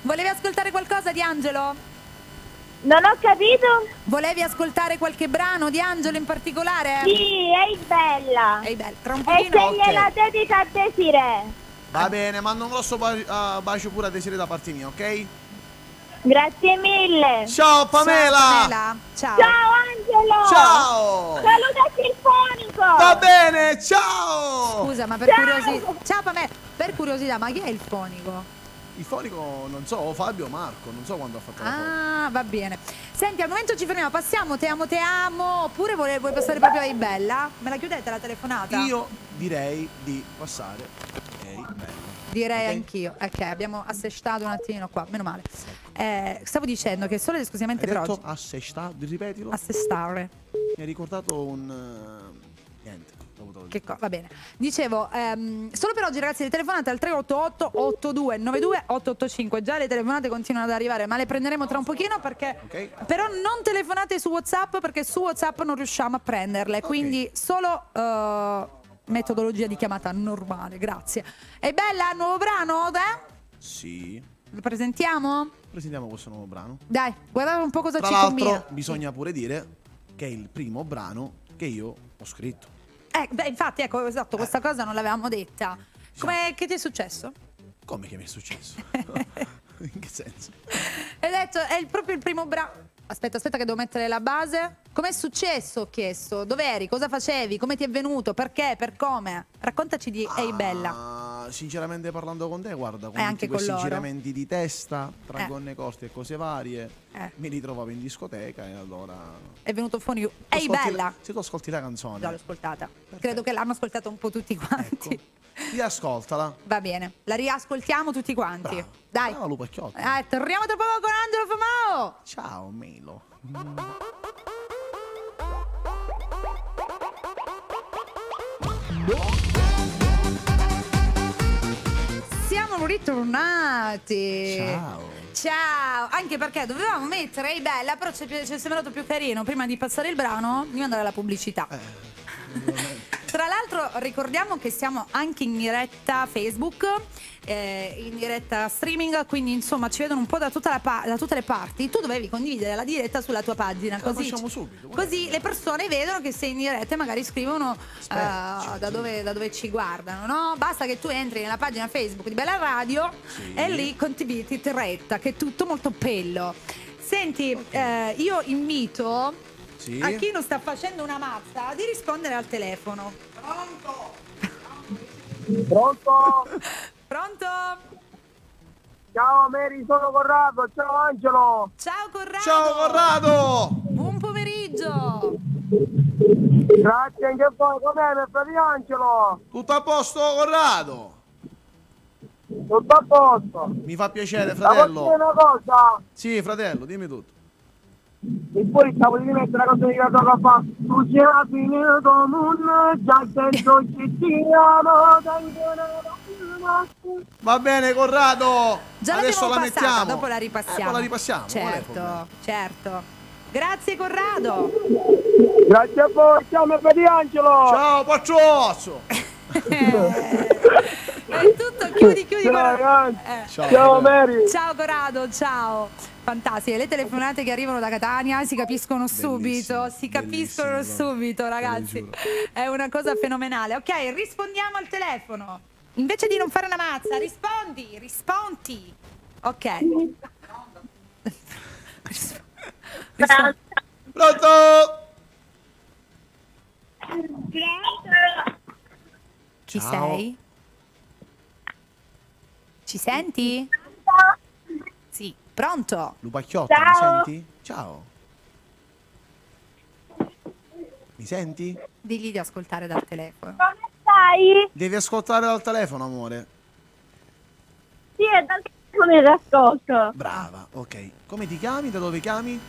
Volevi ascoltare qualcosa di Angelo? Non ho capito? Volevi ascoltare qualche brano di Angelo in particolare? Sì, è bella. Ehi, beh, tra un E pochino. se gliela dedica a Desiree. Va bene, mando un grosso bacio pure a Desiree da parte mia, ok? Grazie mille. Ciao Pamela! Ciao, Pamela. Ciao. Ciao Angelo. Ciao! Salutaci il fonico. Va bene, ciao! Scusa, ma per curiosità. Ciao Pamela, per curiosità, ma chi è il fonico? Il fonico, non so, Fabio o Marco, non so quando ha fatto la foto. Ah, va bene. Senti, al momento ci fermiamo, passiamo te amo, oppure vuoi passare proprio a Ehi Bella? Me la chiudete la telefonata? Io direi di passare. Ehi, bello. Direi Ok. anch'io. Ok, abbiamo assestato un attimino qua, meno male. Stavo dicendo che solo ed esclusivamente Hai per detto oggi. assestato, ripetilo. Assestare. Mi ha ricordato un... niente, dopo te lo dico. Va bene. Dicevo, solo per oggi ragazzi le telefonate al 388 8292 885. Già le telefonate continuano ad arrivare, ma le prenderemo tra un pochino perché Ok. però non telefonate su WhatsApp perché su WhatsApp non riusciamo a prenderle, quindi solo metodologia di chiamata normale, grazie. E bella, nuovo brano, Sì. Lo presentiamo? Presentiamo questo nuovo brano. Dai, guardate un po' cosa Tra ci l'altro combina. bisogna pure dire che è il primo brano che io ho scritto. Beh, infatti, ecco, esatto, questa cosa non l'avevamo detta. Che ti è successo? Come che mi è successo? In che senso? Hai detto, è proprio il primo brano. Aspetta che devo mettere la base. Com'è successo? Ho chiesto. Dov'eri? Cosa facevi? Come ti è venuto? Perché? Per come? Raccontaci di Ehi Bella. Sinceramente parlando con te, guarda, con anche tutti con questi loro. giramenti di testa tra gonne corte e cose varie, Eh. mi ritrovavo in discoteca e allora... È venuto fuori Ehi Bella. Se tu ascolti la canzone... Già l'ho ascoltata. Credo che l'hanno ascoltata un po' tutti quanti. Riascoltala. Va bene, la riascoltiamo tutti quanti. Bravo. Dai. Bravo, Lupacchiotto. Torniamo tra poco con Angelo Famao. Ciao, Melo. Siamo ritornati. Ciao. Ciao, anche perché dovevamo mettere Ehi Bella, però ci è sembrato più carino prima di passare il brano di andare alla pubblicità. Tra l'altro ricordiamo che siamo anche in diretta Facebook, in diretta streaming, quindi insomma ci vedono un po' da tutte le parti. Tu dovevi condividere la diretta sulla tua pagina, La così, facciamo subito, così le persone vedono che sei in diretta e magari scrivono da dove ci guardano, no? Basta che tu entri nella pagina Facebook di Bella Radio e lì condividi diretta, che è tutto molto bello. Senti, io invito a chi non sta facendo una mazza di rispondere al telefono. Pronto? Pronto? Ciao Mary, sono Corrado, ciao Angelo. Ciao Corrado. Ciao Corrado. Buon pomeriggio. Grazie anche a voi, com'è mio fratello Angelo? Tutto a posto, Corrado? Tutto a posto. Mi fa piacere, Stavo fratello. dire una cosa, Sì, fratello, dimmi tutto. e poi stavo di mettere la cosa di Gato fa. Tu sei finito come un già dentro ci Va bene, Corrado. Già Adesso la l'abbiamo passata, mettiamo. dopo la ripassiamo. Poi la ripassiamo. qual è il problema? Certo, certo. Grazie Corrado. Grazie a voi, ciao mio fratello Angelo. Ciao, Pacciozzo. È tutto, chiudi Ciao Corrado. ragazzi. Ciao, Ciao Mary. Ciao Corrado, ciao. Fantastiche, le telefonate che arrivano da Catania si capiscono subito, si capiscono bellissimo, subito ragazzi, è una cosa fenomenale. Ok, rispondiamo al telefono, invece di non fare una mazza, rispondi, ok. Pronto? Chi Ciao. sei? Ci senti? Sì, pronto? Lupacchiotto, Ciao. mi senti? Ciao. Mi senti? Digli di ascoltare dal telefono. Come stai? Devi ascoltare dal telefono, amore. Sì, è dal telefono in ascolto. Brava, ok. Come ti chiami? Da dove chiami?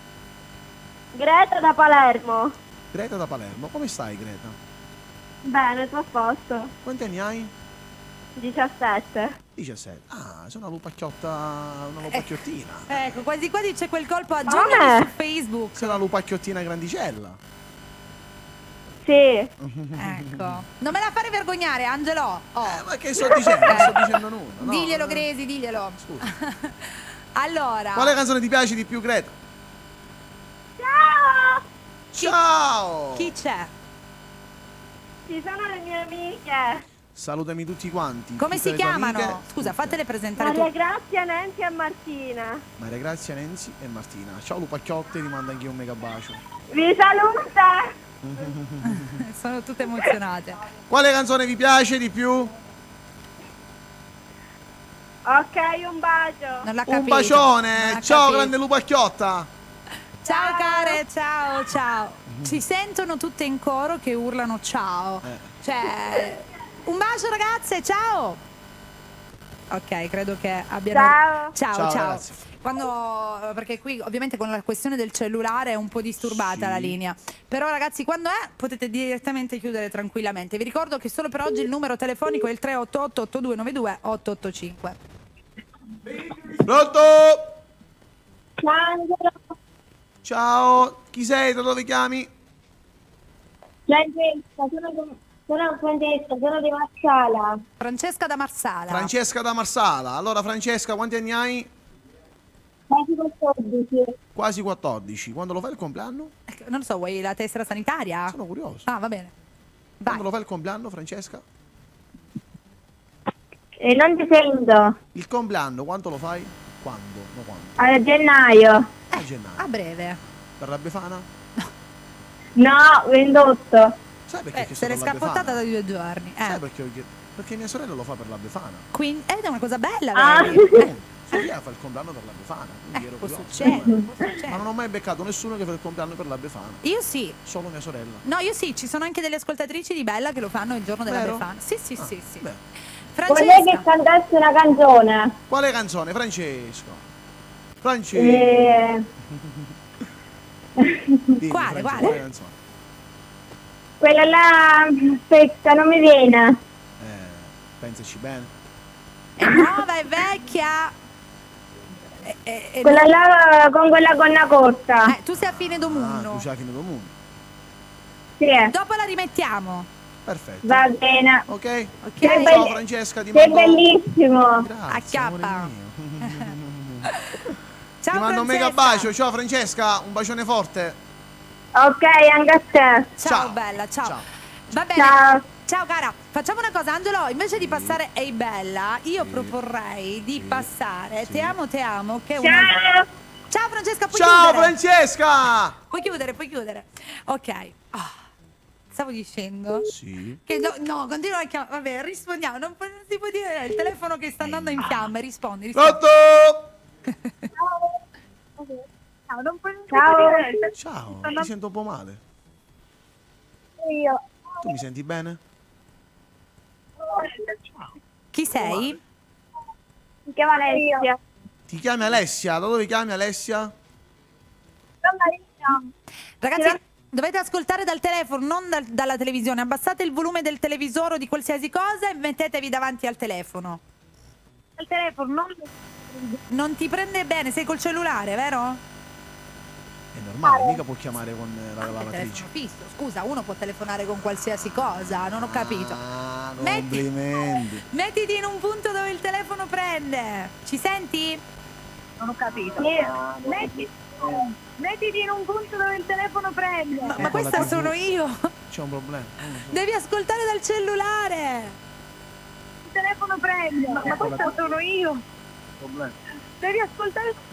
Greta da Palermo. Greta da Palermo. Come stai, Greta? Bene, tu a posto. Quanti anni hai? 17. 17. Ah, sei una lupacchiottina. Ecco, quasi quasi c'è quel colpo a Come? giorno su Facebook. Sei una lupacchiottina grandicella. Sì. Ecco, non me la fare vergognare, Angelo. Oh. Ma che sto dicendo? Non sto dicendo nulla. No, Diglielo, Gresi, diglielo. Scusa. Allora. Quale canzone ti piace di più, Greta? Ciao! Ciao! Chi c'è? Ci sono le mie amiche. Salutami tutti quanti. Come tutte si le tue chiamano? amiche. Scusa, fatele presentare Maria tu. Grazia, Nancy e Martina. Maria Grazia, Nenzi e Martina. Ciao Lupacchiotte, ti mando anche un mega bacio. Vi saluta! Sono tutte emozionate. Quale canzone vi piace di più? Ok, un bacio. Non l'ha Un capito. bacione! Non l'ha Ciao capito. grande Lupacchiotta! Ciao care, ciao, ciao. Si sentono tutte in coro che urlano ciao. Cioè, un bacio ragazze, ciao. Ok, credo che abbiano... Ciao. Ciao, Ciao, ciao. ragazzi. Perché qui ovviamente con la questione del cellulare è un po' disturbata Sì. la linea. Però ragazzi, quando è potete direttamente chiudere tranquillamente. Vi ricordo che solo per oggi il numero telefonico è il 388 8292 885. Pronto? Ciao Angelo. Ciao, chi sei? Da dove chiami? Francesca, sono Francesca, sono di Marsala. Francesca da Marsala. Francesca da Marsala. Allora Francesca, quanti anni hai? Quasi 14. Quasi 14. Quando lo fai il compleanno? Non lo so, vuoi la tessera sanitaria? Sono curioso. Ah, va bene. Vai. Quando lo fai il compleanno, Francesca? E non ti sento. Il compleanno, quanto lo fai? Quando? No, quando? A gennaio. A gennaio. A breve. Per la Befana? No, 28. Sai perché Se sto l'è per la scappottata Befana? da 2 giorni. Sai perché? Perché mia sorella lo fa per la Befana. Quindi, ed è una cosa bella, Ah. vedi? Sofia fa il compleanno per la Befana. Quindi ero Può curioso. succedere, può Ma succedere. non ho mai beccato nessuno che fa il compleanno per la Befana. Io sì. Solo mia sorella. No, io sì, ci sono anche delle ascoltatrici di Bella che lo fanno il giorno della Vero? Befana. Sì, sì, Ah, sì, sì. beh. Vorrei che Francesca, cantassi una canzone. Quale canzone, Francesco? Francesco. Dimmi, Quale, Francesco, quale? canzone? Quella là, aspetta, non mi viene. Pensaci bene. è nuova, è vecchia. Quella là con quella gonna corta. Tu sei a fine Ah, domuno. tu c'hai fine del mondo. Sì, Dopo la rimettiamo. Perfetto. va bene. Ok? Ok? Sei Ciao belli- Francesca, ti Sei mando... bellissimo. Grazie, Acchiappa. amore mio. Ciao Ti mando un mega Francesca. bacio. Ciao Francesca, un bacione forte. Ok, anche a te. Ciao, Ciao. bella, ciao. Ciao. Va bene. Ciao. Ciao cara, facciamo una cosa Angelo, invece di passare Ehi Bella, io proporrei di passare Te amo, che è una... Ciao. Ciao Francesca, puoi Ciao chiudere? Francesca! Puoi chiudere. Ok. Stavo dicendo Sì. che no, continua a chiamare. Vabbè, rispondiamo. Non si può dire il telefono che sta andando in fiamme. Rispondi. Pronto? Ciao, non puoi dire. Ciao, ti sento un po' male. Io. Tu mi senti bene? Chi sei? Mi chiamo Alessia. Ti chiami Alessia? Da dove chiami Alessia? Ragazzi, dovete ascoltare dal telefono, non dalla televisione. Abbassate il volume del televisore o di qualsiasi cosa e mettetevi davanti al telefono. Il telefono Non ti prende bene, sei col cellulare, vero? È normale, mica può chiamare con la Il lavatrice. telefono fisso. Scusa, uno può telefonare con qualsiasi cosa, non ho capito. Ah, Metti- complimenti. Mettiti in un punto dove il telefono prende. Ci senti? Non ho capito. Mettiti in un punto dove il telefono prende. Ma con la questa TV. sono io. C'è un problema. Devi ascoltare dal cellulare. Il telefono prende. Ma questa sono io. Devi ascoltare.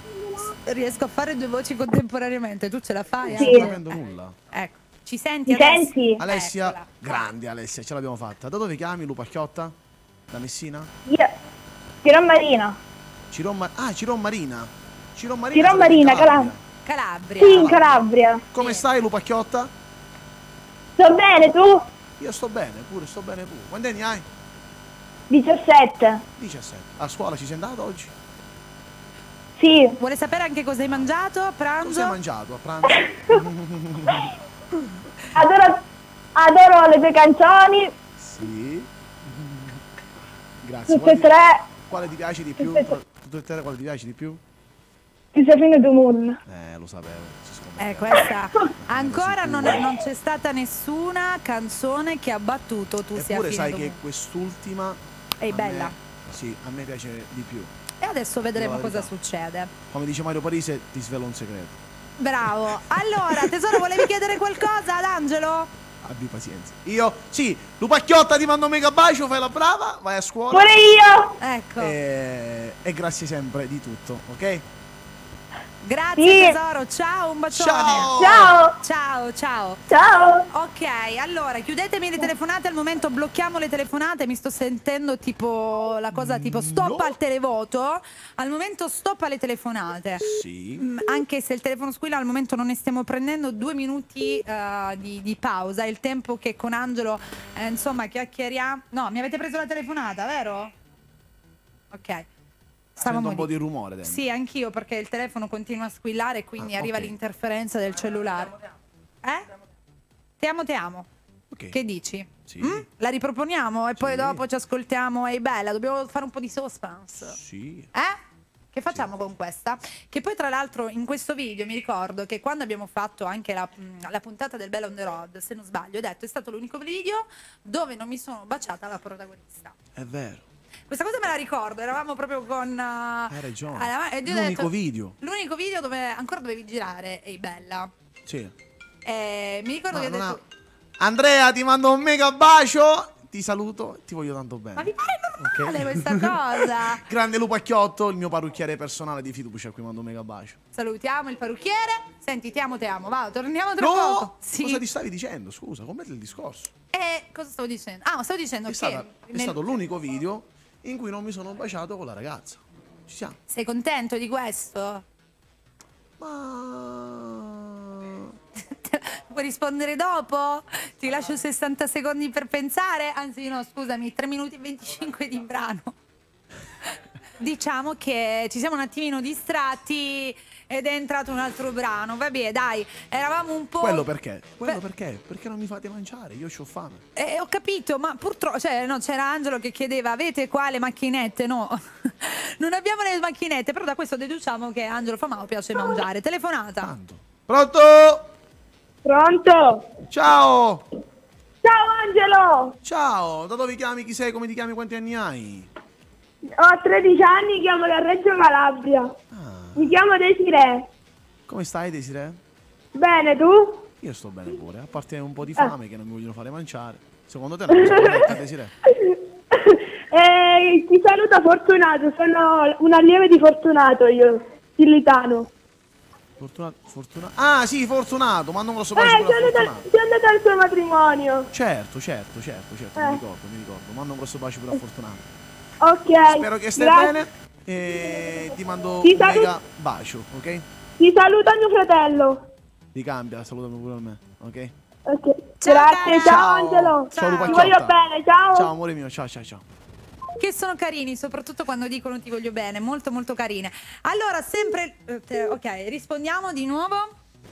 Riesco a fare 2 voci contemporaneamente. Tu ce la fai? Non Sì. sto capendo nulla. Ecco. Ci senti Mi adesso? senti? Alessia, Eccola. grande Alessia, ce l'abbiamo fatta. Da dove chiami, Lupacchiotta? Da Messina? Io. Tiro Marina. Ciron Marina. Ciron Marina Ciron Marina, Calabria. Calabria. Sì, in Calabria. Come stai, Lupacchiotta? Sto bene, tu? Io sto bene pure. Quanti anni hai? 17. 17. A scuola ci sei andato oggi? Sì. Vuole sapere anche cosa hai mangiato a pranzo? Cosa hai mangiato a pranzo? Adoro le tue canzoni. Sì. Grazie. Tutte e tre. Quale ti piace di più? Tutte e tre. Tutte e tre, quale ti piace di più? Ti sei finito moon. Lo sapevo. Ci scommettevo. Questa ancora non c'è stata nessuna canzone che ha battuto Tu sia Eppure fine sai dovuto. che quest'ultima Ehi, a bella. me Sì, a me piace di più. E adesso vedremo La cosa verità. succede. Come dice Mario Parise, ti svelo un segreto. Bravo. Allora, tesoro, volevi chiedere qualcosa ad Angelo? Abbi pazienza. Io, sì, Lupacchiotta ti mando un mega bacio, fai la brava, vai a scuola. Pure io. Ecco. E grazie sempre di tutto, ok? Grazie Sì. tesoro, ciao, un bacione. Ciao! Ciao. Ciao, ciao. Ciao. Ok, allora chiudetemi le telefonate, al momento blocchiamo le telefonate, mi sto sentendo tipo la cosa tipo stop No. al televoto, al momento stop alle telefonate. Sì. Anche se il telefono squilla al momento non ne stiamo prendendo, 2 minuti di pausa, il tempo che con Angelo insomma chiacchieriamo. No, mi avete preso la telefonata, vero? Ok. Sento un po' di rumore dentro. Sì, anch'io perché il telefono continua a squillare e quindi arriva ok. l'interferenza del cellulare. Te amo, te amo. Ok. Che dici? Sì. La riproponiamo e poi Sì. dopo ci ascoltiamo. Ehi bella, dobbiamo fare un po' di suspense. Sì. Che facciamo con questa? Che poi tra l'altro in questo video mi ricordo che quando abbiamo fatto anche la puntata del Bella on the Road, se non sbaglio, ho detto è stato l'unico video dove non mi sono baciata la protagonista. È vero. Questa cosa me la ricordo, eravamo proprio con... Hai ragione. e io ho L'unico detto- video. L'unico video dove ancora dovevi girare, ehi bella. Sì. Mi ricordo Ma che ho non detto... Andrea, ti mando un mega bacio. Ti saluto, ti voglio tanto bene. Ma mi pare normale Ok? questa cosa. Grande Lupacchiotto, il mio parrucchiere personale di fiducia, qui mando un mega bacio. Salutiamo il parrucchiere. Senti, ti amo, te amo. Va, torniamo tra No! poco. Sì. Cosa ti stavi dicendo? Scusa, completa il discorso. E cosa stavo dicendo? Ah, stavo dicendo È, che... è stato l'unico video in cui non mi sono baciato con la ragazza. Ci siamo. Sei contento di questo? Ma... Vuoi rispondere dopo? Ti lascio 60 secondi per pensare. Anzi, no, scusami, 3 minuti e 25 di brano. Diciamo che ci siamo un attimino distratti ed è entrato un altro brano. Vabbè, dai, eravamo un po'... Quello perché? Quello perché? Perché non mi fate mangiare? Io ho fame. Ho capito, ma purtroppo, cioè, no, c'era Angelo che chiedeva, avete qua le macchinette? No, non abbiamo le macchinette, però da questo deduciamo che Angelo Famao piace mangiare. Telefonata. Tanto. Pronto? Pronto? Ciao! Ciao Angelo. Ciao! Da dove chiami? Chi sei? Come ti chiami? Quanti anni hai? Ho 13 anni, chiamo da Reggio Calabria. Ah, Mi chiamo Desiree. come stai, Desiree? Bene, tu? Io sto bene pure, a parte un po' di fame che non mi vogliono fare mangiare. Secondo te è una cosa corretta, Desiree? Ti saluta Fortunato, sono un allievo di Fortunato io, Sillitano. Fortunato. Ah, sì, Fortunato. Mando un grosso bacio pure a Fortunato. sono andata al suo matrimonio. Certo, mi ricordo. Mando un grosso bacio pure a Fortunato. Ok. Spero che stai grazie. bene e ti mando Ti un saluto. mega bacio, ok? Ti saluta mio fratello. Ricambia, salutami pure a me, ok? Ok. Ciao, Grazie, cara. ciao Angelo. Ciao, Ti Lupacchiotta. voglio bene, ciao. Ciao amore mio, ciao. Che sono carini, soprattutto quando dicono ti voglio bene, molto molto carine. Allora, sempre... ok, rispondiamo di nuovo.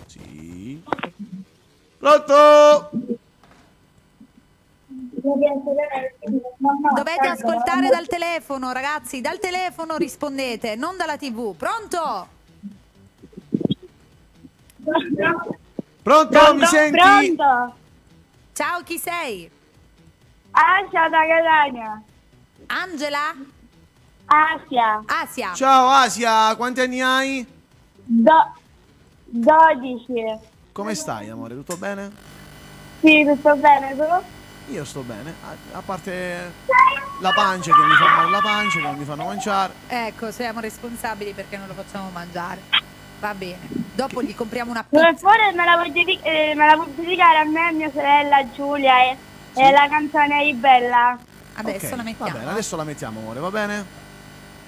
Sì. Pronto? Dovete ascoltare dal telefono, ragazzi, dal telefono rispondete, non dalla TV. Pronto? Pronto? Mi senti? Pronto? Ciao, chi sei? Asia da Catania. Angela? Asia. Asia. Ciao Asia, quanti anni hai? 12. Come stai amore? Tutto bene? Sì, tutto bene, tu? Io sto bene, a parte la pancia che mi fa male la pancia, che non mi fanno mangiare. Ecco, siamo responsabili perché non lo facciamo mangiare. Va bene. Dopo gli compriamo una Per pizza. favore me la puoi dedicare a me e mia sorella Giulia e la canzone di Bella. Adesso Ok, la mettiamo. Va bene, adesso la mettiamo amore, va bene?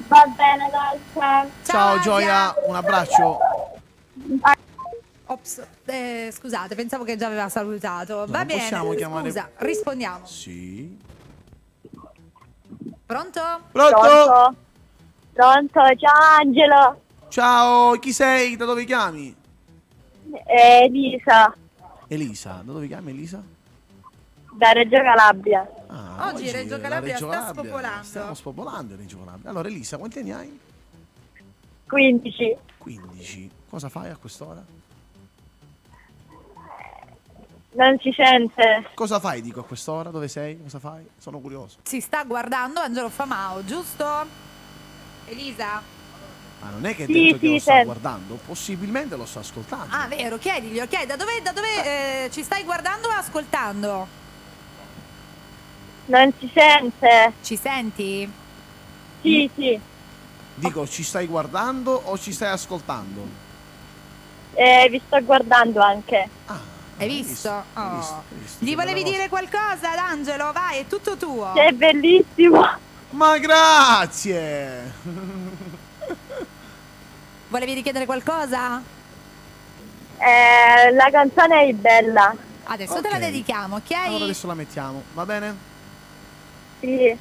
Va bene, dai, ciao. Ciao Asia. Gioia, un abbraccio. Ops, scusate, pensavo che già aveva salutato. Va non bene. possiamo chiamare- Scusa, rispondiamo. Sì. Pronto? Pronto? Pronto, ciao Angelo. Ciao, chi sei? Da dove chiami? Elisa, Elisa, da dove chiami Elisa? da Reggio Calabria. Ah, Oggi Reggio la Calabria sta Calabria. spopolando. Stiamo spopolando Reggio Calabria. Allora Elisa, quanti anni hai? 15. 15. Cosa fai a quest'ora? Non si sente. Cosa fai, dico, a quest'ora? Dove sei? Cosa fai? Sono curioso. Si sta guardando Angelo Famao, giusto? Elisa? Ma non è che hai Sì, detto che sì, lo sta sento. guardando? Possibilmente lo sta ascoltando. Ah, vero, chiediglielo, chiedi. Da dove ci stai guardando o ascoltando? Non si sente. Ci senti? Sì, sì. Dico, ci stai guardando o ci stai ascoltando? Vi sto guardando anche. Ah, Hai visto? Hai Oh. visto, hai visto, Gli che volevi bella dire qualcosa ad Angelo? Vai, è tutto tuo. Che è bellissimo. cosa. Ma grazie! Volevi richiedere qualcosa? La canzone è bella. Adesso te Ok. la dedichiamo, ok? Allora adesso la mettiamo, va bene? Sì.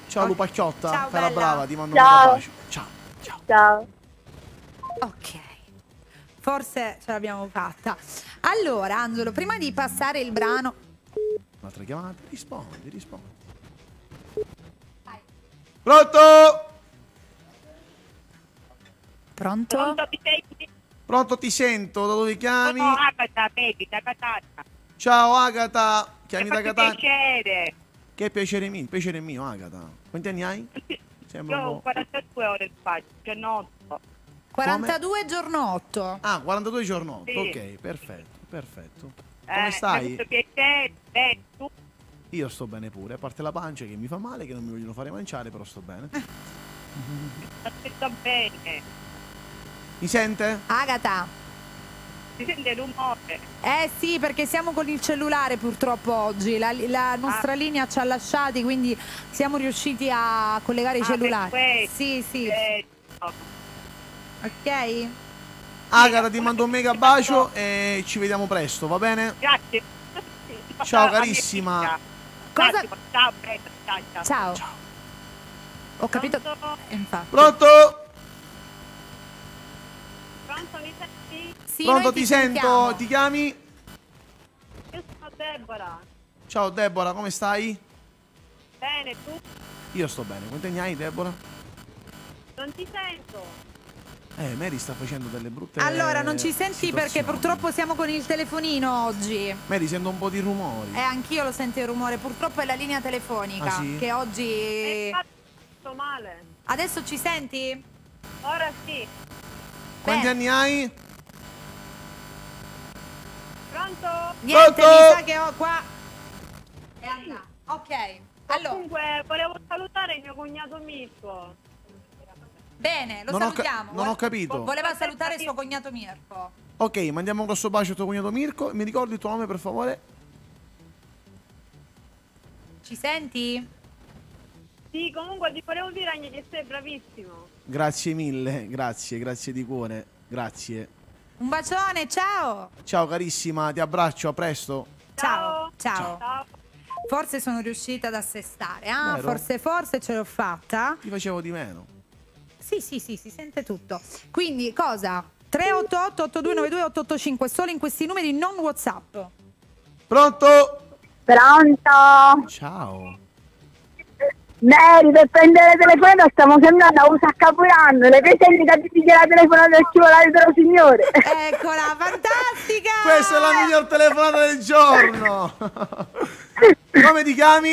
Ciao Lupacchiotta, Ciao, fai la bella. brava, ti mando Ciao. un bacio. Ciao, ciao. Ciao. Ok. Forse ce l'abbiamo fatta. Allora, Angelo, prima di passare il brano... Un'altra chiamata, rispondi. Pronto? Pronto? Pronto, ti sento, da dove chiami? Agata, baby, da Catania. Ciao Agata, chiami da Fatto Catania. piacere. Che piacere mio, Agata. Quanti anni hai? Sembra un Io ho po'. 42 ore in faccia, cioè non 42 giorno 8. Ah, 42 giorni 8, Sì. ok, perfetto. Come stai? Fatto piacere, tu. Io sto bene pure, a parte la pancia che mi fa male, che non mi vogliono fare mangiare, però sto bene. Sto bene. Mi sente? Agata. Si sente l'umore. Eh sì, perché siamo con il cellulare purtroppo oggi. La nostra linea ci ha lasciati, quindi siamo riusciti a collegare i cellulari. Per questo. Sì, sì. Ok? Agata, ti mando un mega bacio e ci vediamo presto, va bene? Grazie. Ciao, carissima. Cosa- Ciao, ciao. Ciao. Ho capito. Pronto? Infatti. Pronto? Pronto, mi senti? Sì, Pronto, noi ti sentiamo. sento, ti chiami? Io sono Deborah. Ciao Deborah, come stai? Bene, tu? Io sto bene, quanti anni hai Deborah? Non ti sento. Mary sta facendo delle brutte Allora, non ci senti perché situazioni. purtroppo siamo con il telefonino oggi. Mary, sento un po' di rumori. Anch'io lo sento il rumore. Purtroppo è la linea telefonica. Ah, sì? Che oggi. Sto male. Adesso ci senti? Ora sì. Quanti Bene. anni hai? Pronto? Niente, Pronto? mi sa che ho qua. È andata. Ok. Allora, Comunque, volevo salutare il mio cognato Mirko. bene, lo Non ho salutiamo. non ho capito. Voleva salutare suo cognato Mirko. Ok, mandiamo un grosso bacio a tuo cognato Mirko. Mi ricordi il tuo nome, per favore? Ci senti? Sì, comunque ti volevo dire anche che sei bravissimo. Grazie mille, grazie di cuore. Grazie. Un bacione, ciao. Ciao carissima, ti abbraccio, a presto. Ciao. Ciao. Forse sono riuscita ad assestare. Ah, Vero? forse ce l'ho fatta. Ti facevo di meno. Sì, si sente tutto. Quindi cosa? 388 8292 885 solo in questi numeri, non WhatsApp. Pronto? Pronto? Ciao. Mary, per prendere il telefono stiamo sembrando a USA Capodanno. Le presenti che ti dice la telefonata del scivolare dello signore. Eccola, fantastica! Questa è la miglior telefonata del giorno. Come ti chiami?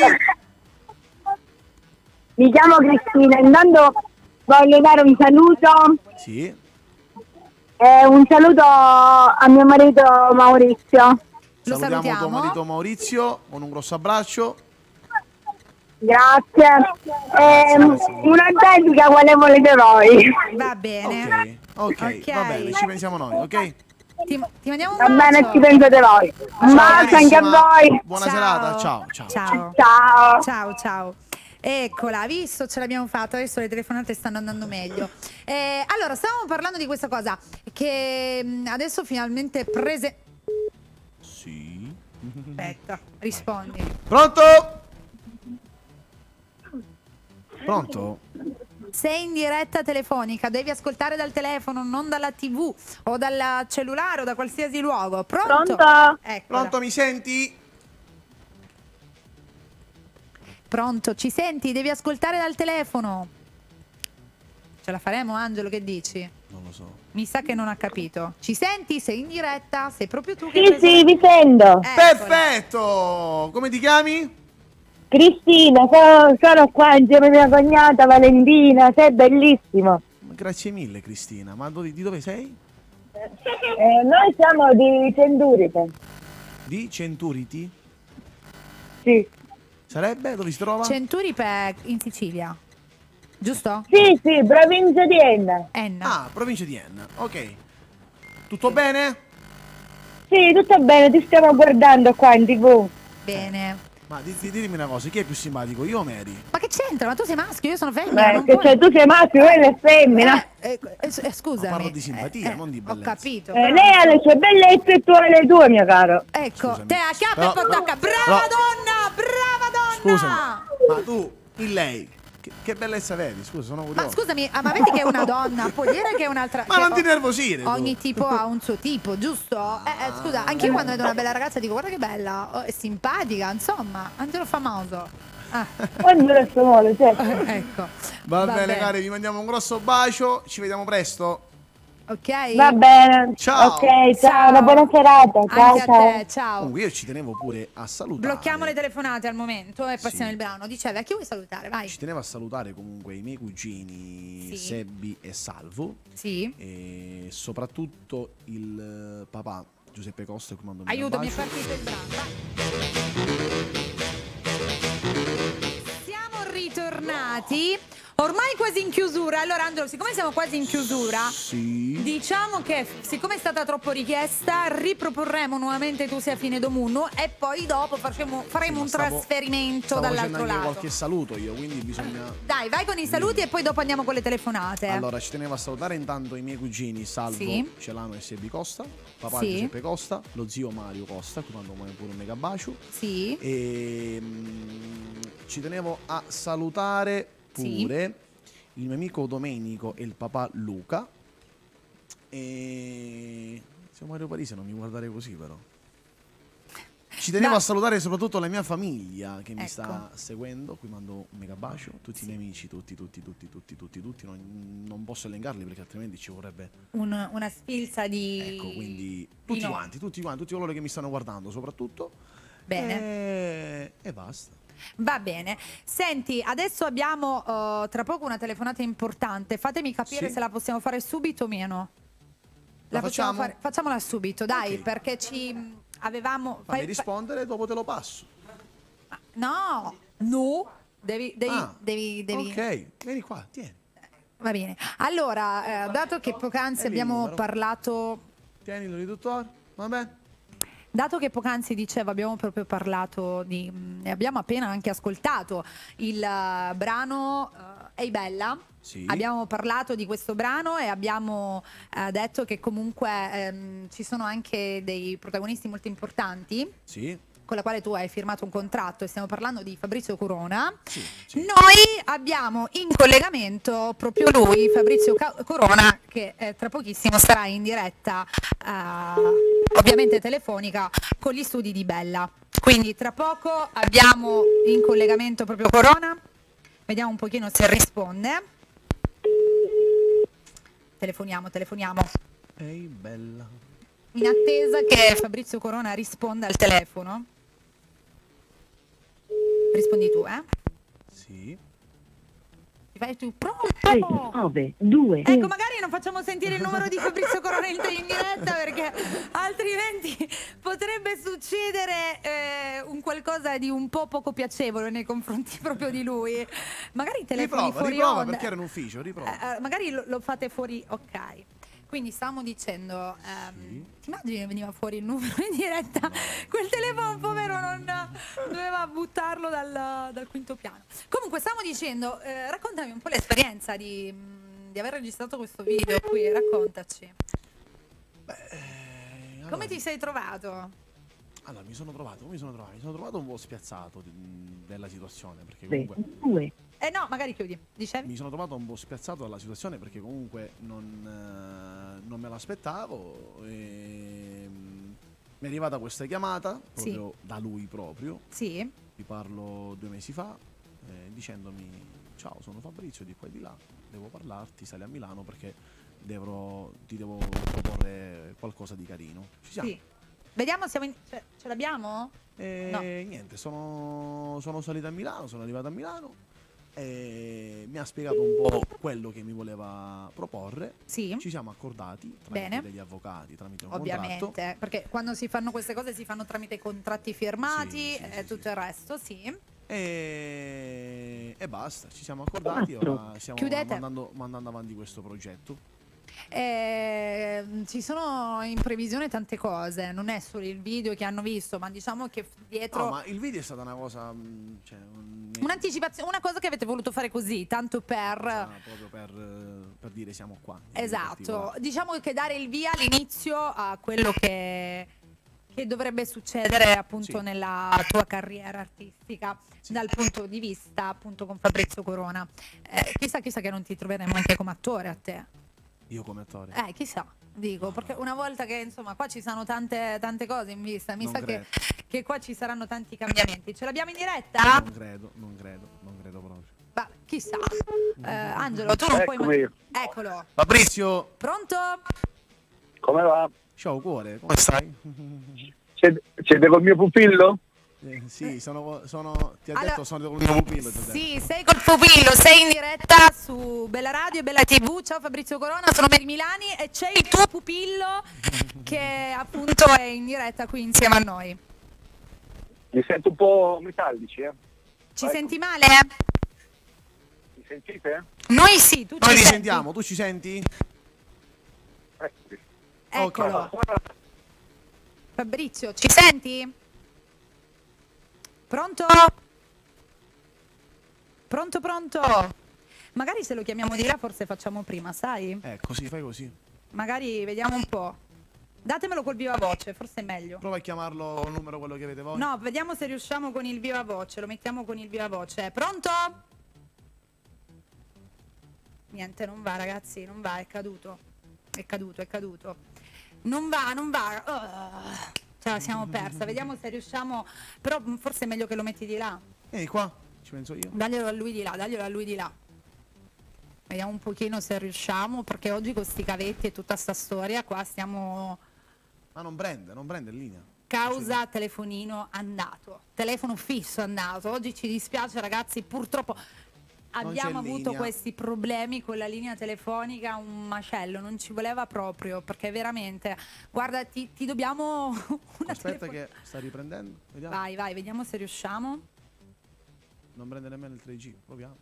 Mi chiamo Cristina, intanto voglio dare un saluto. Sì. Un saluto a mio marito Maurizio. Lo Salutiamo tuo salutiamo. marito Maurizio con un grosso abbraccio. Grazie. Una dedica quale volete voi. Va bene. Ok, Ok. va bene, ci pensiamo noi, ok? Ti mandiamo un Va bacio. bene, ci pensate voi. Un bacio anche a carissima. voi. Buona Ciao. serata, ciao, ciao. Ciao. Ciao. Ciao. Eccola, visto, ce l'abbiamo fatta, adesso le telefonate stanno andando meglio. Allora, stavamo parlando di questa cosa, che adesso finalmente Sì. Aspetta, rispondi. Pronto? Pronto? Sei in diretta telefonica, devi ascoltare dal telefono, non dalla TV o dal cellulare o da qualsiasi luogo. Pronto? Pronto? Eccola. Pronto, mi senti? Pronto, ci senti? Devi ascoltare dal telefono. Ce la faremo, Angelo, che dici? Non lo so. Mi sa che non ha capito. Ci senti? Sei in diretta? Sei proprio tu che hai Sì, preso sì, vi sento. Eccola. Perfetto! Come ti chiami? Cristina, sono qua insieme a mia cognata Valentina, sei bellissimo. Grazie mille Cristina, ma di dove sei? Noi siamo di Centuripe. Di Centuriti? Sì. Sarebbe? Dove si trova? Centuripe in Sicilia. Giusto? Sì, sì, provincia di Enna. Enna. Ah, provincia di Enna, ok. Tutto bene? Sì, tutto bene, ti stiamo guardando qua in TV. Bene. Ma ditemi una cosa, chi è più simpatico, io o Mary? Ma che c'entra? Ma tu sei maschio, io sono femmina. Non Che puoi- cioè, tu sei maschio, quella è femmina. Scusami. Ma parlo di simpatia, non di Ho bellezza. capito. Lei ha le sue bellezze e tu hai le tue, mio caro. Ecco, Scusami. te a chiappa Però- e poi tocca. Brava però- donna! Brava donna! Scusami, ma tu, in lei, che bellezza vedi? Scusa, sono curioso. Ma scusami, ma vedi che è una donna, può dire che è un'altra. Ma che non ti nervosire, tu. Ogni tipo ha un suo tipo, giusto? Scusa, anche io quando vedo una bella ragazza dico guarda che bella, è simpatica, insomma, anche lo famoso. Ah, Ognuno il suo modo, certo. ecco. Va bene, cari, vi mandiamo un grosso bacio, ci vediamo presto. Ok? Va bene. Ciao. Ok, ciao, Ciao. una buona serata. Ciao, Anche a ciao. te, ciao. Comunque io ci tenevo pure a salutare. Blocchiamo le telefonate al momento e passiamo Sì. il brano. Dicevi, a chi vuoi salutare? Vai. Ci tenevo a salutare comunque i miei cugini Sì. Sebbi e Salvo. Sì. E soprattutto il papà Giuseppe Costa, che mando un Aiutami, è bacio. partito il brano. Vai. Siamo ritornati. Ormai quasi in chiusura. Allora, Angelo, siccome siamo quasi in chiusura, Sì. diciamo che siccome è stata troppo richiesta, riproporremo nuovamente Tu sia fine domunno e poi dopo faremo Ma un stavo trasferimento facendo dall'altro anche lato. qualche saluto io, quindi bisogna... Dai, vai con i saluti e poi dopo andiamo con le telefonate. Allora, ci tenevo a salutare intanto i miei cugini Salvo, Sì. Celano e Sebbi Costa, papà Sì. Giuseppe Costa, lo zio Mario Costa, che mando pure un mega bacio. Sì. E ci tenevo a salutare pure il mio amico Domenico e il papà Luca. E siamo Mario Parisi, non mi guardare così però. Ci tenevo Dai. a salutare soprattutto la mia famiglia che mi Ecco. sta seguendo. Qui mando un mega bacio. Tutti i miei amici, tutti. Non posso elencarli perché altrimenti ci vorrebbe. Una sfilza di... Ecco, quindi tutti no. quanti, tutti coloro che mi stanno guardando soprattutto. Bene. E basta. Va bene. Senti, adesso abbiamo tra poco una telefonata importante. Fatemi capire Sì. se la possiamo fare subito o meno. La possiamo facciamo? fare? Facciamola subito, dai, Ok. perché ci avevamo... Fammi rispondere, dopo te lo passo. No, devi... Ok, vieni qua, tieni. Va bene. Allora, dato che poc'anzi abbiamo numero. parlato... Tieni il riduttore, va bene? Dato che poc'anzi dicevo, abbiamo proprio parlato di... e abbiamo appena anche ascoltato il brano Ehi Bella. Sì. Abbiamo parlato di questo brano e abbiamo detto che comunque ci sono anche dei protagonisti molto importanti Sì. con la quale tu hai firmato un contratto e stiamo parlando di Fabrizio Corona. Sì. Noi abbiamo in collegamento proprio lui, Fabrizio Corona, che tra pochissimo sarà in diretta, ovviamente telefonica, con gli studi di Bella. Quindi tra poco abbiamo in collegamento proprio Corona. Vediamo un pochino se risponde. Telefoniamo. Ehi, bella. In attesa che Fabrizio Corona risponda al telefono. Rispondi tu, eh? Sì. Ti fai tu pronto? 9, 2. Ecco, magari non facciamo sentire il numero di Fabrizio Corona in diretta perché altrimenti potrebbe succedere un qualcosa di un po' poco piacevole nei confronti proprio di lui. Magari telefoni fuori Riprova onda. perché era in ufficio, riprova. Magari lo fate fuori, ok. Quindi stavamo dicendo, ti immagini che veniva fuori il numero in diretta? Quel telefono povero non doveva buttarlo dal quinto piano. Comunque stavamo dicendo, raccontami un po' l'esperienza di aver registrato questo video qui, raccontaci. Come ti sei trovato? Allora, mi sono trovato un po' spiazzato della situazione, perché comunque 2. No, magari chiudi, dicevi? mi sono trovato un po' spiazzato dalla situazione perché comunque non me l'aspettavo e mi è arrivata questa chiamata proprio da lui proprio. Sì. Vi parlo 2 mesi fa dicendomi ciao, sono Fabrizio di qua e di là, devo parlarti, sali a Milano perché ti devo proporre qualcosa di carino. Ci siamo. Sì. Vediamo, ce l'abbiamo? No. Niente, sono salito a Milano, sono arrivato a Milano e mi ha spiegato un po' quello che mi voleva proporre. Sì. Ci siamo accordati tramite Bene. degli avvocati, tramite un Ovviamente, contratto. perché quando si fanno queste cose si fanno tramite contratti firmati Sì, e tutto il resto, sì. E basta, ci siamo accordati, ora stiamo Chiudete. mandando avanti questo progetto. Ci sono in previsione tante cose, non è solo il video che hanno visto, ma diciamo che dietro No, ma il video è stata una cosa, cioè, un'anticipazione, una cosa che avete voluto fare così, tanto per proprio per dire siamo qua. esatto, diciamo che dare il via all'inizio a quello che dovrebbe succedere appunto Sì. nella tua carriera artistica dal punto di vista appunto con Fabrizio Corona. Chissà che non ti troveremo anche come attore a te. Io come attore. Chissà, dico, perché una volta che insomma qua ci sono tante cose in vista, mi Non sa credo. che qua ci saranno tanti cambiamenti. Ce l'abbiamo in diretta? Non credo proprio. Ma chissà. Angelo, tu non puoi Eccomi. Eccolo. Fabrizio, Pronto? Come va? ciao cuore, come stai? Siete col mio pupillo? Sì, ti ha Allora, detto sono con il mio pupillo. ti ha detto. Sì, sei col pupillo, sei in diretta su Bella Radio e Bella TV. Ciao Fabrizio Corona, sono Mary Milani e c'è il tuo pupillo che appunto è in diretta qui insieme a noi. Mi sento un po' metallici, eh? Ci Ecco. senti male? Mi sentite? Noi sì, tu Noi ci ti senti? sentiamo, tu ci senti? Eccomi. Eccolo. Fabrizio, ci senti? Pronto? Pronto? Magari se lo chiamiamo di là forse facciamo prima, sai? Così, fai così. Magari vediamo un po'. Datemelo col viva voce, forse è meglio. Prova a chiamarlo il numero quello che avete voi. No, vediamo se riusciamo con il viva voce. Lo mettiamo con il viva voce. Pronto? Niente, non va ragazzi, non va, è caduto. È caduto. Non va. Ce la siamo persa. Vediamo se riusciamo. Però forse è meglio che lo metti di là. Ehi qua, ci penso io. Daglielo a lui di là. Vediamo un pochino se riusciamo, perché oggi con sti cavetti e tutta sta storia qua stiamo... Ma non prende in linea. Causa telefonino andato, telefono fisso andato. Oggi ci dispiace ragazzi, purtroppo abbiamo c'è avuto linea. questi problemi con la linea telefonica, un macello, non ci voleva proprio, perché veramente, guarda, ti dobbiamo una Aspetta telefon- che sta riprendendo. Vediamo. Vai, vediamo se riusciamo. Non prende nemmeno il 3G, proviamo.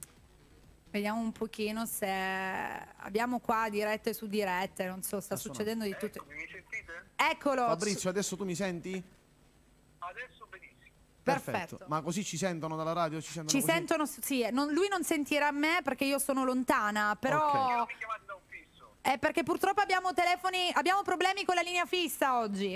Vediamo un pochino se abbiamo qua dirette su dirette, non so, sta Sta succedendo di tutto. Mi sentite? Eccolo. Fabrizio, adesso tu mi senti? Adesso benissimo. Perfetto. Ma così ci sentono dalla radio? Ci sentono Ci così? sentono, sì, lui non sentirà me perché io sono lontana, però Ok. Mi chiamate da un fisso. è perché purtroppo abbiamo problemi con la linea fissa oggi.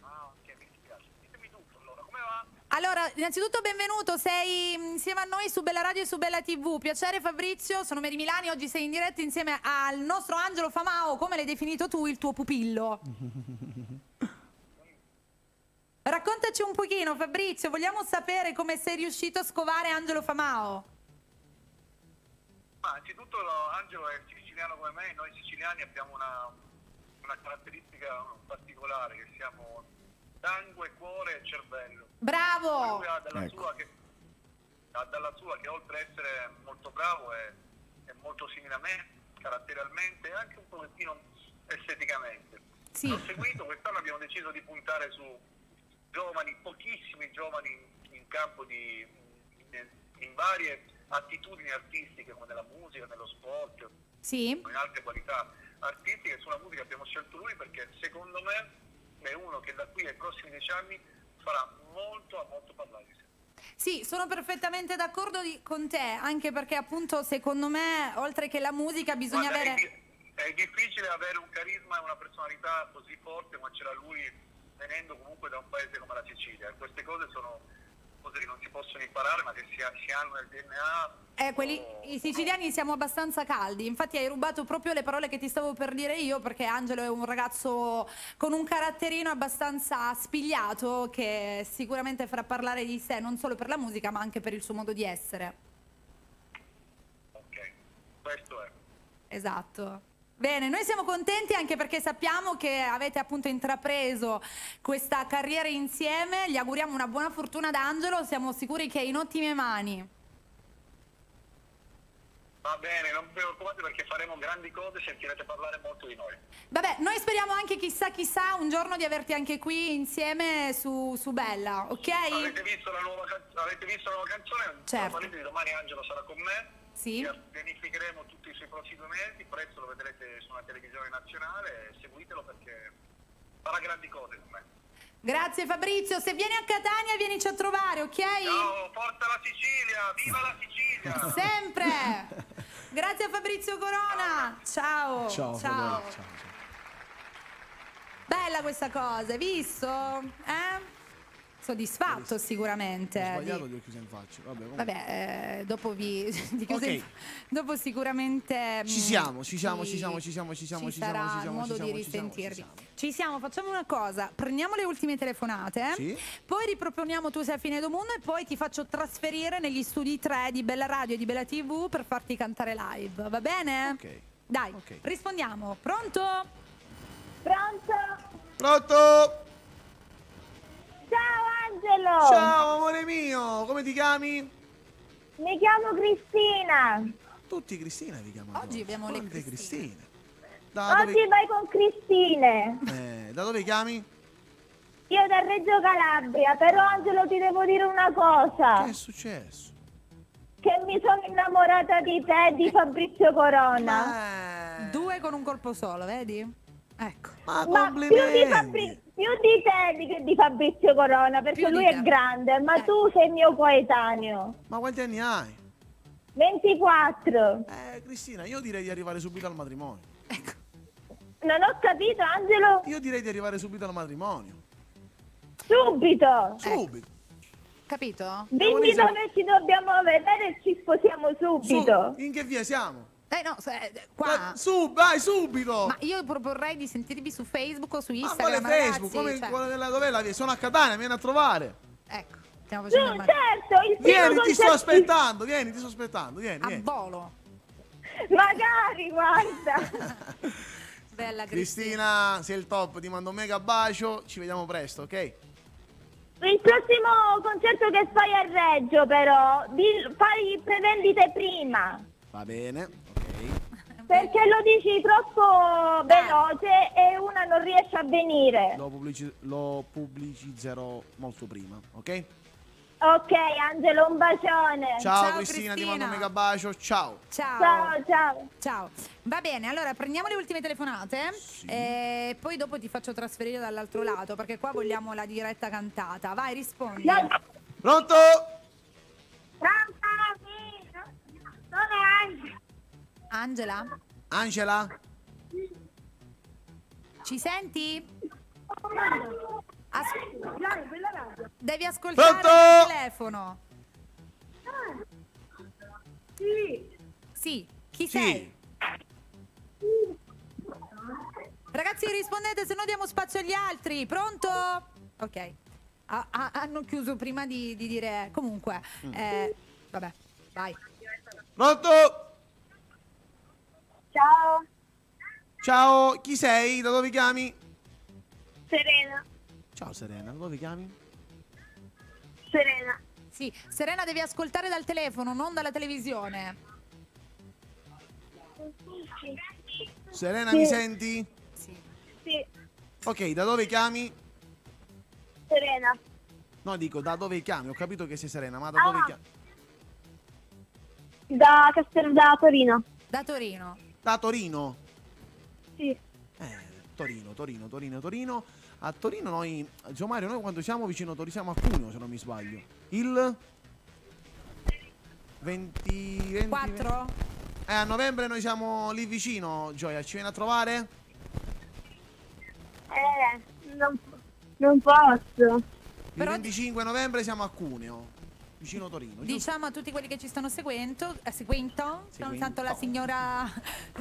Ah, ok, mi dispiace. Ditemi tutto allora, come va? Allora, innanzitutto benvenuto, sei insieme a noi su Bella Radio e su Bella TV. Piacere Fabrizio, sono Mary Milani, oggi sei in diretta insieme al nostro Angelo Famao, come l'hai definito tu, il tuo pupillo. Raccontaci un pochino Fabrizio, vogliamo sapere come sei riuscito a scovare Angelo Famao. Ma anzitutto Angelo è siciliano come me, noi siciliani abbiamo una caratteristica particolare, che siamo sangue, cuore e cervello. Bravo! Lui ha dalla, Ecco. dalla sua che oltre a essere molto bravo è molto simile a me caratterialmente e anche un pochettino esteticamente. Sì. L'ho seguito, quest'anno abbiamo deciso di puntare su giovani, pochissimi giovani in campo in varie attitudini artistiche come nella musica, nello sport, Sì. in altre qualità artistiche. Sulla musica abbiamo scelto lui perché secondo me è uno che da qui ai prossimi 10 anni farà molto parlare di sé. Sì, sono perfettamente d'accordo con te, anche perché appunto secondo me, oltre che la musica, bisogna Guarda, avere... è difficile avere un carisma e una personalità così forte come ce l'ha lui, venendo comunque da un paese come la Sicilia. Queste cose sono cose che non si possono imparare, ma che si hanno nel DNA. I siciliani siamo abbastanza caldi, infatti hai rubato proprio le parole che ti stavo per dire io, perché Angelo è un ragazzo con un caratterino abbastanza spigliato che sicuramente farà parlare di sé non solo per la musica ma anche per il suo modo di essere. questo è. Esatto. Bene, noi siamo contenti anche perché sappiamo che avete appunto intrapreso questa carriera insieme. Gli auguriamo una buona fortuna ad Angelo, siamo sicuri che è in ottime mani. Va bene, non vi preoccupate perché faremo grandi cose e sentirete parlare molto di noi. Vabbè, noi speriamo anche chissà un giorno di averti anche qui insieme su Bella, ok? Avete visto la nuova canzone? Certo. Di domani Angelo sarà con me. Sì. Pianificheremo tutti i suoi prossimi mesi, presto lo vedrete su una televisione nazionale, seguitelo perché farà grandi cose con me. Grazie Fabrizio, se vieni a Catania vienici a trovare, ok? Ciao, forza la Sicilia, viva la Sicilia! Sempre! Grazie a Fabrizio Corona, ciao! Ciao, ciao. Fabio, ciao. Bella questa cosa, hai visto? Soddisfatto sicuramente. Ho sbagliato, ti ho chiuso in faccia. Vabbè, dopo Ok. dopo sicuramente Ci siamo. ci sarà modo di risentirvi. Ci siamo, facciamo una cosa, prendiamo le ultime telefonate, Sì. poi riproponiamo Tu sei a fine del mondo e poi ti faccio trasferire negli studi 3 di Bella Radio e di Bella TV per farti cantare live, va bene? Ok. Dai, Ok. rispondiamo. Pronto? Pronto? Pronto? Ciao Angelo! Ciao amore mio, come ti chiami? Mi chiamo Cristina. Tutti Cristina vi chiamano. Oggi abbiamo le Quante Cristine. Da Oggi vai con Cristine. da dove chiami? Io da Reggio Calabria, però Angelo ti devo dire una cosa. Che è successo? Che mi sono innamorata di te e di Fabrizio Corona. Due con un colpo solo, vedi? Ecco. Ma Ma complimenti. più di te che di Fabrizio Corona, perché Più di lui te. è grande, ma tu sei mio coetaneo. Ma quanti anni hai? 24. Cristina, io direi di arrivare subito al matrimonio. Non ho capito, Angelo? Io direi di arrivare subito al matrimonio. Subito. Subito. Capito? Dimmi siamo- dove ci dobbiamo vedere e ci sposiamo subito. In che via siamo? No, qua. Vai subito. Ma io proporrei di sentirvi su Facebook o su Ma Instagram, quale Facebook? ragazzi, cioè, Dov'è la via? Sono a Catania, vieni a trovare. ecco, stiamo Tu, facendo il certo, il primo Vieni, ti sto concerto- aspettando. Vieni, ti sto aspettando. a Vieni. volo. Magari, guarda. Bella Cristina. Cristina, sei il top, ti mando un mega bacio. Ci vediamo presto, ok? Il prossimo concerto che fai a Reggio, però, fai prevendite prima. Va bene, ok. Perché lo dici troppo veloce e una non riesce a venire. Lo pubblicizzerò molto prima, ok? Ok, Angelo, un bacione. Ciao Cristina, ti mando un mega bacio. Ciao. Ciao, ciao. Ciao. Va bene, allora prendiamo le ultime telefonate e poi dopo ti faccio trasferire dall'altro lato perché qua vogliamo la diretta cantata. Vai, rispondi. Pronto? Angela? Angela? Ci senti? Devi ascoltare Pronto? il telefono. Sì. Chi sei? Ragazzi rispondete, se no diamo spazio agli altri. Pronto? Ok. Hanno chiuso prima di dire. Comunque, vabbè, vai. Pronto? Ciao. Ciao, chi sei? Da dove chiami? Serena. Ciao Serena, da dove chiami? Serena. Sì, Serena devi ascoltare dal telefono, non dalla televisione. Serena, mi senti? Sì, Ok, da dove chiami? Serena. No, dico, da dove chiami? Ho capito che sei Serena, ma da dove chiami? Da da Torino. Da Torino. Da Torino? Sì. Torino. A Torino noi, Gio Mario, noi quando siamo vicino a Torino, siamo a Cuneo se non mi sbaglio. Il 20... 4? A novembre noi siamo lì vicino, Gioia, ci vieni a trovare? Non posso. Il Però- 25 novembre siamo a Cuneo, vicino Torino. giusto? Diciamo a tutti quelli che ci stanno seguendo, tanto la Seguendo. signora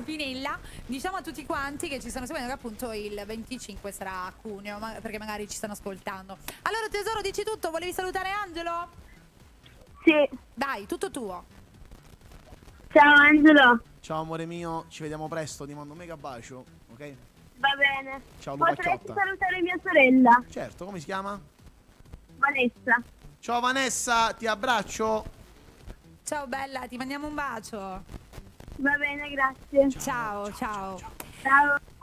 Pinella, diciamo a tutti quanti che ci stanno seguendo che appunto il 25 sarà a Cuneo, perché magari ci stanno ascoltando. Allora tesoro, dici tutto, volevi salutare Angelo? Sì. Dai, tutto tuo. Ciao Angelo. Ciao amore mio, ci vediamo presto, ti mando un mega bacio, ok? Va bene. Ciao Potresti Lupacchiotta. salutare mia sorella, Certo, come si chiama? Vanessa. Ciao Vanessa, ti abbraccio. Ciao bella, ti mandiamo un bacio. Va bene, grazie. Ciao. Ciao.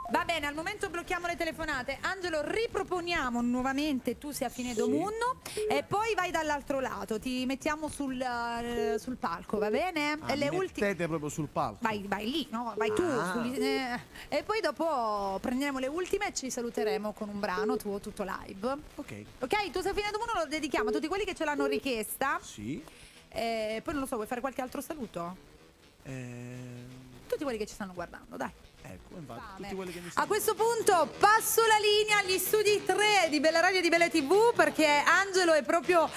Va bene, al momento blocchiamo le telefonate. Angelo, riproponiamo nuovamente Tu sei a fine domunno e poi vai dall'altro lato. Ti mettiamo sul palco, va bene? Ah, le mettete proprio sul palco. Vai lì, no? Vai tu. E poi dopo prendiamo le ultime e ci saluteremo con un brano tuo tutto live. Ok. Ok, Tu sei a fine domunno lo dedichiamo a tutti quelli che ce l'hanno richiesta. Sì. Poi non lo so, vuoi fare qualche altro saluto? Tutti quelli che ci stanno guardando, dai. Ecco, infatti, Fame. tutti quelli che mi A stanno... questo punto passo la linea agli studi 3 di Bella Radio e di Bella TV perché Angelo è proprio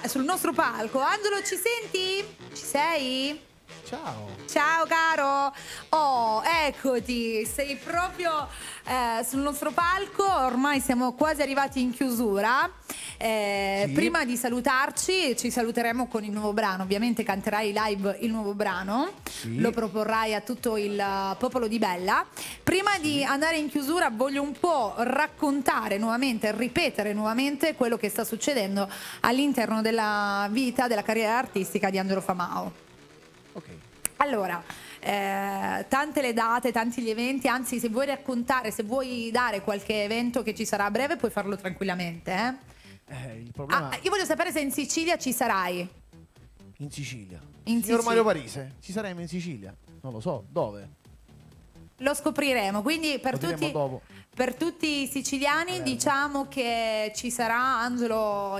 sul nostro palco. Angelo, ci senti? Ci sei? Ciao. Ciao caro. Oh, eccoti, sei proprio sul nostro palco, ormai siamo quasi arrivati in chiusura. Sì. Prima di salutarci ci saluteremo con il nuovo brano, ovviamente canterai live il nuovo brano, Sì. lo proporrai a tutto il popolo di Bella. Prima di andare in chiusura voglio un po' raccontare nuovamente, ripetere nuovamente quello che sta succedendo all'interno della vita, della carriera artistica di Angelo Famao. Ok. Allora, tante le date, tanti gli eventi, anzi se vuoi raccontare, se vuoi dare qualche evento che ci sarà a breve puoi farlo tranquillamente. Il problema Io voglio sapere se in Sicilia ci sarai. in Sicilia. In Signor Sicilia. Mario Parise, ci saremo in Sicilia? Non lo so, dove? Lo scopriremo, quindi Lo diremo dopo. per tutti i siciliani diciamo che ci sarà Angelo,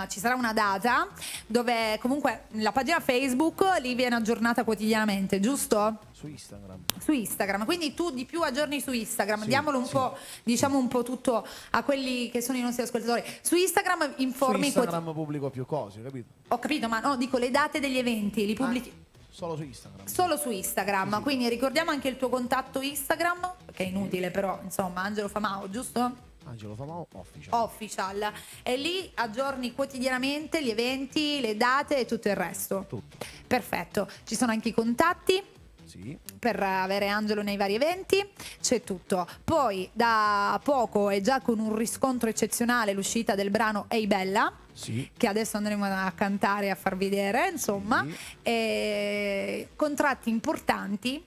ci sarà una data dove comunque la pagina Facebook lì viene aggiornata quotidianamente, giusto? Su Instagram. Su Instagram, quindi tu di più aggiorni su Instagram, Sì, diamolo un sì, po', diciamo un po' tutto a quelli che sono i nostri ascoltatori. Su Instagram Su informi Instagram pubblico più cose, capito? Ho capito, ma no, dico le date degli eventi, li pubblichi Solo su Instagram. solo su Instagram, Sì. quindi ricordiamo anche il tuo contatto Instagram, che è inutile però, insomma, Angelo Famao, giusto? Angelo Famao Official. Official. E lì aggiorni quotidianamente gli eventi, le date e tutto il resto. Tutto. Perfetto. Ci sono anche i contatti Sì. per avere Angelo nei vari eventi, c'è tutto. Poi da poco è già con un riscontro eccezionale l'uscita del brano Ehi Bella, Sì. che adesso andremo a cantare e a far vedere, insomma. Sì. E contratti importantimi.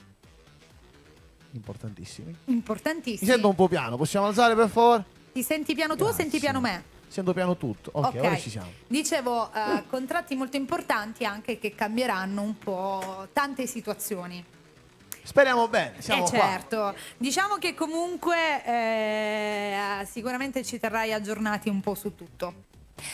Importantissimi. Importantissimi. Mi sento un po' piano, possiamo alzare per favore? Ti senti piano tu o Grazie. senti piano me? Sento piano tutto. Ok, ora ci siamo. Dicevo, contratti molto importanti anche che cambieranno un po' tante situazioni. Speriamo bene, siamo qua. Certo, diciamo che comunque sicuramente ci terrai aggiornati un po' su tutto.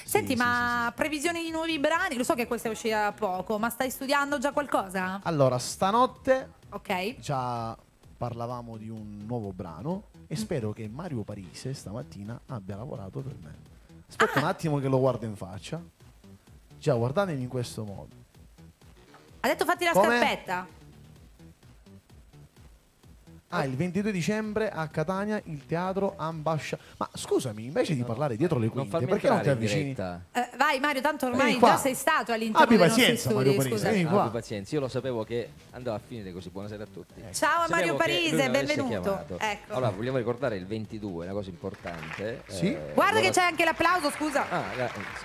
Senti, sì, ma previsioni di nuovi brani? Lo so che questa è uscita da poco, ma stai studiando già qualcosa? Allora, stanotte Ok. già parlavamo di un nuovo brano e spero che Mario Parise stamattina abbia lavorato per me. Aspetta un attimo che lo guardo in faccia. Già, guardatemi in questo modo. Ha detto fatti la Come? scarpetta. Il 22 dicembre a Catania il teatro Ambascia. Ma scusami, invece di parlare dietro le Non quinte, farmi perché non ti entrare in avvicini? diretta. Vai Mario, tanto ormai Vieni qua. già sei stato all'interno Abbi dei nostri pazienza, studi, Mario Parise, scusa. vieni qua. Abbi pazienza, io lo sapevo che andava a finire così. Buonasera a tutti. Ciao a Sapevo Mario che Parise, lui mi avesse benvenuto. chiamato. Ecco. Allora, vogliamo ricordare il 22, una cosa importante. Sì. Guarda che loro- c'è anche l'applauso, scusa.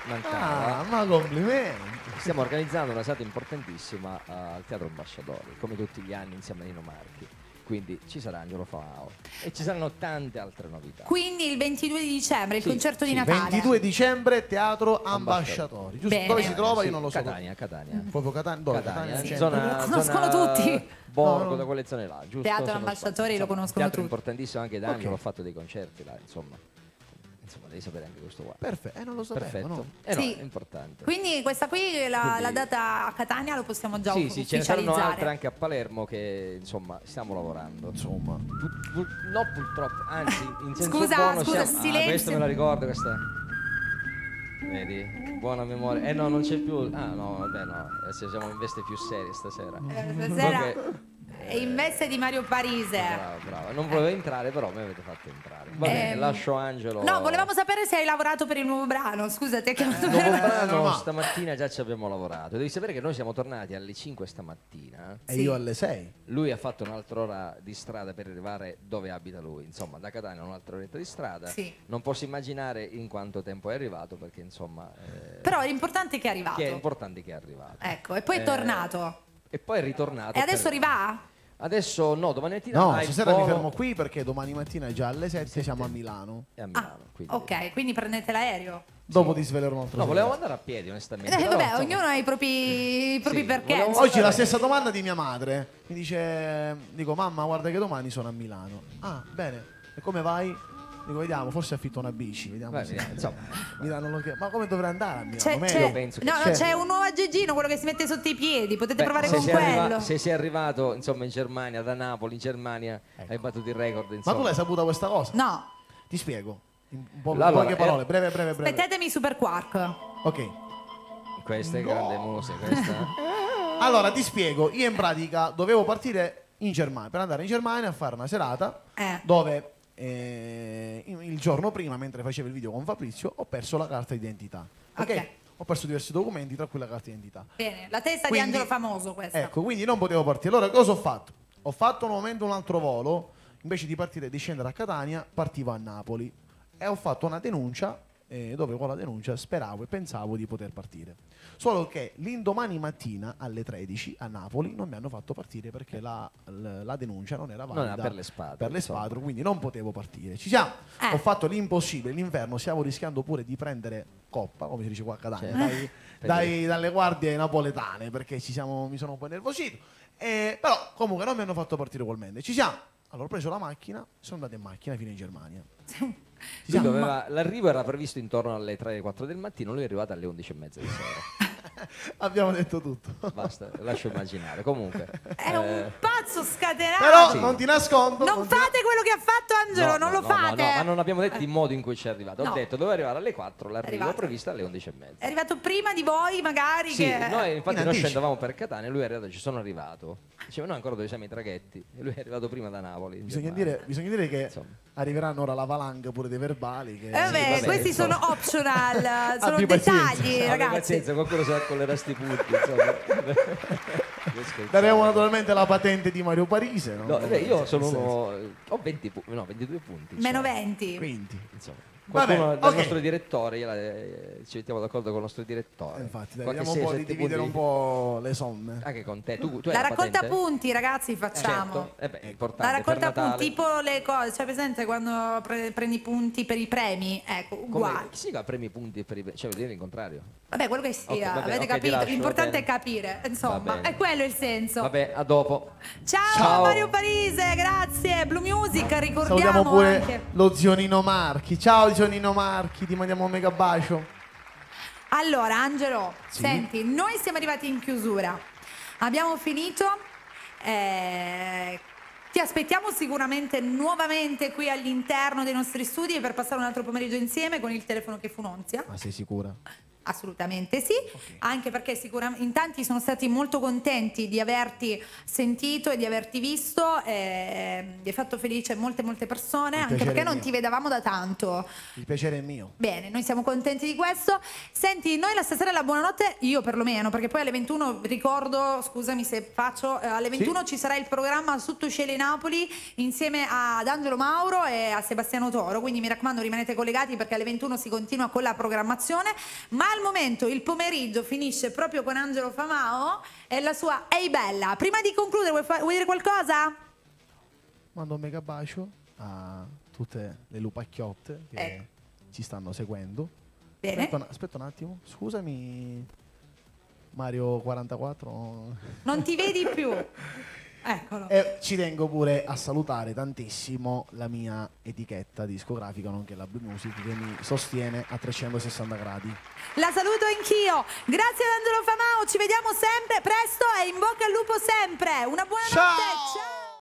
mancava. Ma complimenti. Stiamo organizzando una serata importantissima al Teatro Ambasciatori, come tutti gli anni insieme a Nino Marchi. Quindi ci sarà Angelo Famao e ci saranno tante altre novità. Quindi il 22 di dicembre, il Sì, concerto di sì, Natale. 22 dicembre teatro Ambasciatori. Giusto? Bene. Dove si trova? Io non lo so. Catania. Proprio Catania. Dove? Catania, Catania, zona, Lo conoscono zona tutti. Borgo, No. da quelle zone là, giusto? Teatro Se non Ambasciatori sbaglio. lo Insomma, conoscono teatro tutti. importantissimo anche da anni, Ok. ho fatto dei concerti là, insomma, devi sapere anche questo qua. Perfetto, non lo sapevo. Perfetto. No? No, Sì. è importante. Quindi questa qui, Quindi- la data a Catania lo possiamo già Sì, ce ne saranno altre ufficializzare. anche a Palermo che insomma stiamo lavorando. Insomma. No, purtroppo, anzi, in senso Scusa, buono scusa, siamo... silenzio. questo me la ricordo, questa. Vedi, buona memoria. No, non c'è più. Ah, no, vabbè, no. Adesso siamo in veste più serie stasera. Stasera Comunque- è in veste di Mario Parise. Brava. Non volevo entrare, però mi avete fatto entrare. male. Va bene, lascio Angelo. No, volevamo sapere se hai lavorato per il nuovo brano. Scusa, ti ho chiamato Nuovo per... brano, stamattina già ci abbiamo lavorato. Devi sapere che noi siamo tornati alle 5 stamattina. E io alle 6. Lui ha fatto un'altra ora di strada per arrivare dove abita lui. Insomma, da Catania un'altra oretta di strada. Sì. Non posso immaginare in quanto tempo è arrivato, perché insomma. Però l'importante è che è arrivato. Che è importante che è arrivato. Ecco, e poi è tornato. E poi è ritornato. E adesso rivà? Adesso no, domani mattina. No, ha il stasera mi volo- fermo qui perché domani mattina già alle 7 siamo a Milano. È a Milano. quindi- Ok, quindi prendete l'aereo. Dopo ti svelerò un altro No, volevo segreto. andare a piedi, onestamente. però, Vabbè, insomma, ognuno ha i propri Sì, perché. volevo- Oggi la stessa domanda di mia madre. Mi dice, dico mamma guarda che domani sono a Milano. Ah, bene. E come vai? Dico vediamo, forse affitto una bici. Vediamo Beh, se... insomma, Mi danno l'ok. Ma come dovrei andare a Milano? C'è, Meglio. penso che no, no, c'è. c'è un nuovo aggeggino, quello che si mette sotto i piedi. Potete beh, provare se con sei quello. se sei arrivato insomma in Germania, da Napoli in Germania, hai battuto il record. Ma Insomma. tu l'hai saputa questa cosa? No, Ti spiego. In Allora, poche parole, breve. mettetemi Super Quark. Ok. Questa è grande musica. Questa. Allora ti spiego, io in pratica dovevo partire in Germania, per andare in Germania a fare una serata dove il giorno prima, mentre facevo il video con Fabrizio, ho perso la carta d'identità. Ok? Ho perso diversi documenti, tra cui la carta d'identità. Bene, la testa Quindi- di Angelo Famoso questa. Ecco, quindi non potevo partire. Allora cosa ho fatto? Ho fatto nuovamente un altro volo, invece di partire e di scendere a Catania, partivo a Napoli e ho fatto una denuncia dove con la denuncia speravo e pensavo di poter partire. Solo che l'indomani mattina alle 13 a Napoli non mi hanno fatto partire perché la denuncia non era valida era per l'espatrio, per l'espatrio, quindi non potevo partire. Ci siamo. Ho fatto l'impossibile, l'inverno, stiamo rischiando pure di prendere coppa, come si dice qua a Catania, dalle guardie napoletane, perché mi sono un po' innervosito. Però comunque non mi hanno fatto partire ugualmente. Ci siamo. Allora ho preso la macchina, sono andato in macchina fino in Germania. L'arrivo era previsto intorno alle 3-4 del mattino, lui è arrivato alle 11:30 di sera. Abbiamo detto tutto. Basta, lascio immaginare. Comunque, È un pazzo scatenato. Però Sì. non ti nascondo. Non fate quello che ha fatto Angelo, non lo fate. No, ma non abbiamo detto il modo in cui ci è arrivato. No. Ho detto doveva arrivare alle 4, l'arrivo è Arrivato. previsto alle 11:30. È arrivato prima di voi, magari. Sì, che... noi infatti In noi anticipo. scendevamo per Catania, lui è arrivato, ci sono arrivato. Diceva no, ancora dove siamo i traghetti. E lui è arrivato prima da Napoli. in Bisogna Germania. dire che Insomma. arriveranno ora la valanga pure dei verbali. Che... vabbè, vabbè, questi insomma. sono optional, sono Abbi pazienza. dettagli, Abbi ragazzi. pazienza, qualcuno si accollerà sti punti. Insomma. Daremo naturalmente la patente di Mario Parise. No? No, io sono ho 22 punti. Meno insomma. 20. Quindi. Insomma. Vabbè, Qualcuno dal ok. nostro direttore, ci mettiamo d'accordo con il nostro direttore. Infatti, dai, Qualche vediamo un po' 6-7 di dividere un punti. po' le somme. Anche con te. Tu hai La la raccolta patente? punti, ragazzi, facciamo. Certo. Beh, è importante. La per raccolta Natale. punti, tipo le cose, cioè presente quando prendi punti per i premi? Ecco, uguale. Come, chi si premi punti per i cioè vuol dire il contrario? Vabbè, quello che sia, Ok, vabbè, avete ok, ti capito? lascio, L'importante va è bene. capire, Va insomma, bene. è quello il senso. Vabbè, a dopo. Ciao, Ciao. Mario Parise, grazie. Blue Music, ricordiamo Salutiamo pure anche. lo zio Nino Marchi. Ciao zio Nino Marchi, ti mandiamo un mega bacio. Allora, Angelo, Sì? senti, noi siamo arrivati in chiusura. Abbiamo finito. Ti aspettiamo sicuramente nuovamente qui all'interno dei nostri studi per passare un altro pomeriggio insieme con il telefono che funzionza. Ma sei sicura? Assolutamente sì, anche perché sicuramente in tanti sono stati molto contenti di averti sentito e di averti visto, mi hai fatto felice molte persone, Il anche piacere perché è non mio. ti vedevamo da tanto. Il piacere è mio. Bene, noi siamo contenti di questo. Senti, noi la stasera la buonanotte, io perlomeno, perché poi alle 21 ricordo, scusami se faccio, alle 21 ci sarà il programma Sotto Cieli Napoli insieme ad Angelo Mauro e a Sebastiano Toro, quindi mi raccomando rimanete collegati perché alle 21 si continua con la programmazione, ma al momento il pomeriggio finisce proprio con Angelo Famao e la sua Ehi Bella. Prima di concludere vuoi dire qualcosa? Mando un mega bacio a tutte le lupacchiotte che ci stanno seguendo. Bene. Aspetta un attimo, scusami Mario 44. Non ti vedi più. Eccolo. E ci tengo pure a salutare tantissimo la mia etichetta discografica, nonché la Blue Music, che mi sostiene a 360 gradi. La saluto anch'io. Grazie ad Angelo Famao, ci vediamo sempre presto e in bocca al lupo sempre. Una buona notte. Ciao.